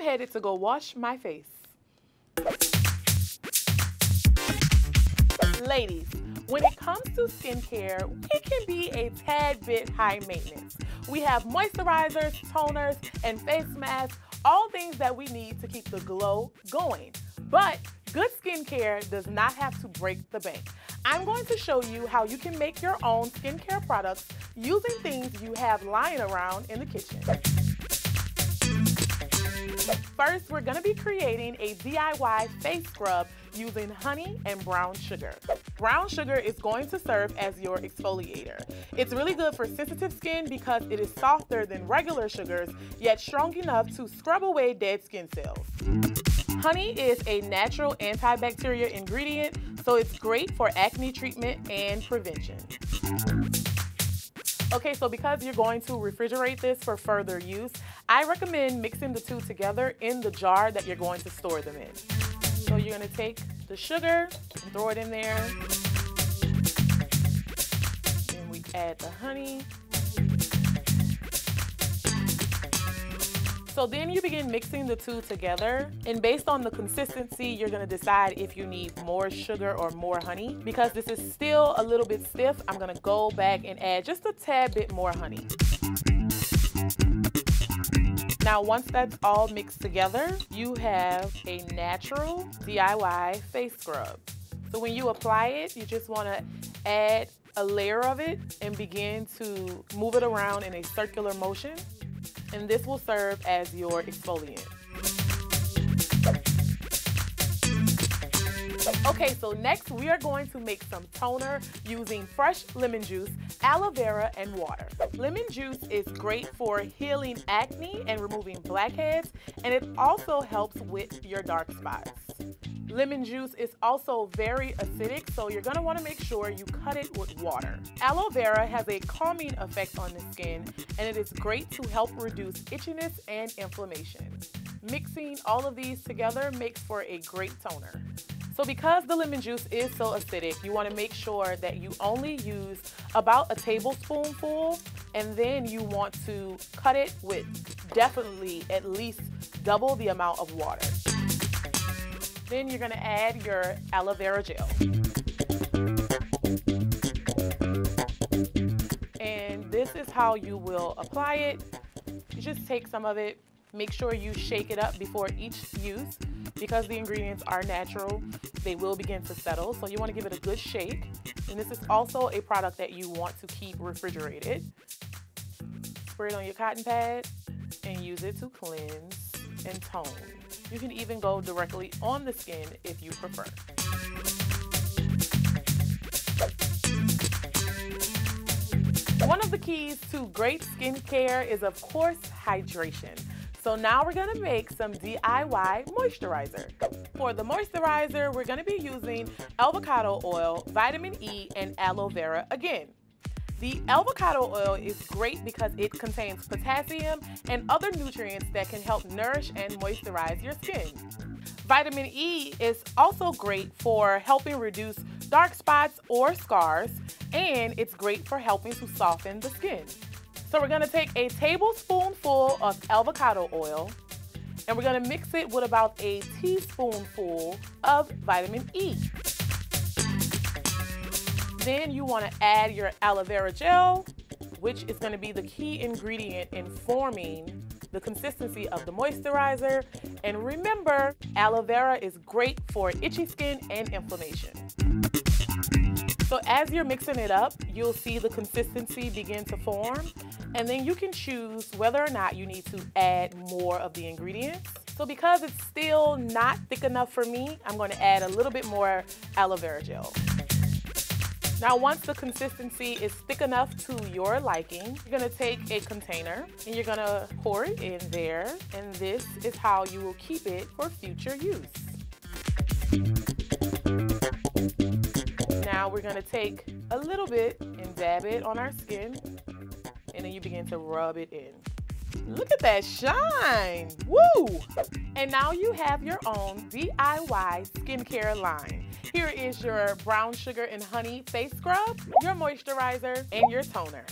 headed to go wash my face. Ladies, when it comes to skincare, it can be a tad bit high maintenance. We have moisturizers, toners, and face masks, all things that we need to keep the glow going. But good skincare does not have to break the bank. I'm going to show you how you can make your own skincare products using things you have lying around in the kitchen. First, we're going to be creating a DIY face scrub using honey and brown sugar. Brown sugar is going to serve as your exfoliator. It's really good for sensitive skin because it is softer than regular sugars, yet strong enough to scrub away dead skin cells. Honey is a natural antibacterial ingredient, so it's great for acne treatment and prevention. Okay, so because you're going to refrigerate this for further use, I recommend mixing the two together in the jar that you're going to store them in. So you're going to take the sugar and throw it in there. Then we add the honey. So then you begin mixing the two together, and based on the consistency, you're gonna decide if you need more sugar or more honey. Because this is still a little bit stiff, I'm gonna go back and add just a tad bit more honey. Now, once that's all mixed together, you have a natural DIY face scrub. So when you apply it, you just wanna add a layer of it and begin to move it around in a circular motion. And this will serve as your exfoliant. Okay, so next we are going to make some toner using fresh lemon juice, aloe vera, and water. Lemon juice is great for healing acne and removing blackheads, and it also helps with your dark spots. Lemon juice is also very acidic, so you're gonna wanna make sure you cut it with water. Aloe vera has a calming effect on the skin, and it is great to help reduce itchiness and inflammation. Mixing all of these together makes for a great toner. So because the lemon juice is so acidic, you wanna make sure that you only use about a tablespoonful, and then you want to cut it with definitely at least double the amount of water. Then you're gonna add your aloe vera gel. And this is how you will apply it. You just take some of it, make sure you shake it up before each use. Because the ingredients are natural, they will begin to settle. So you wanna give it a good shake. And this is also a product that you want to keep refrigerated. Spray it on your cotton pad and use it to cleanse and tone. You can even go directly on the skin if you prefer. One of the keys to great skincare is, of course, hydration. So now we're gonna make some DIY moisturizer. For the moisturizer, we're gonna be using avocado oil, vitamin E, and aloe vera again. The avocado oil is great because it contains potassium and other nutrients that can help nourish and moisturize your skin. Vitamin E is also great for helping reduce dark spots or scars, and it's great for helping to soften the skin. So we're gonna take a tablespoonful of avocado oil, and we're gonna mix it with about a teaspoonful of vitamin E. Then you want to add your aloe vera gel, which is going to be the key ingredient in forming the consistency of the moisturizer. And remember, aloe vera is great for itchy skin and inflammation. So as you're mixing it up, you'll see the consistency begin to form, and then you can choose whether or not you need to add more of the ingredients. So because it's still not thick enough for me, I'm going to add a little bit more aloe vera gel. Now, once the consistency is thick enough to your liking, you're gonna take a container and you're gonna pour it in there, and this is how you will keep it for future use. Now we're gonna take a little bit and dab it on our skin, and then you begin to rub it in. Look at that shine, woo! And now you have your own DIY skincare line. Here is your brown sugar and honey face scrub, your moisturizer, and your toner.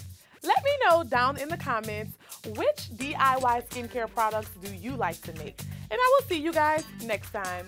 Let me know down in the comments which DIY skincare products do you like to make? And I will see you guys next time.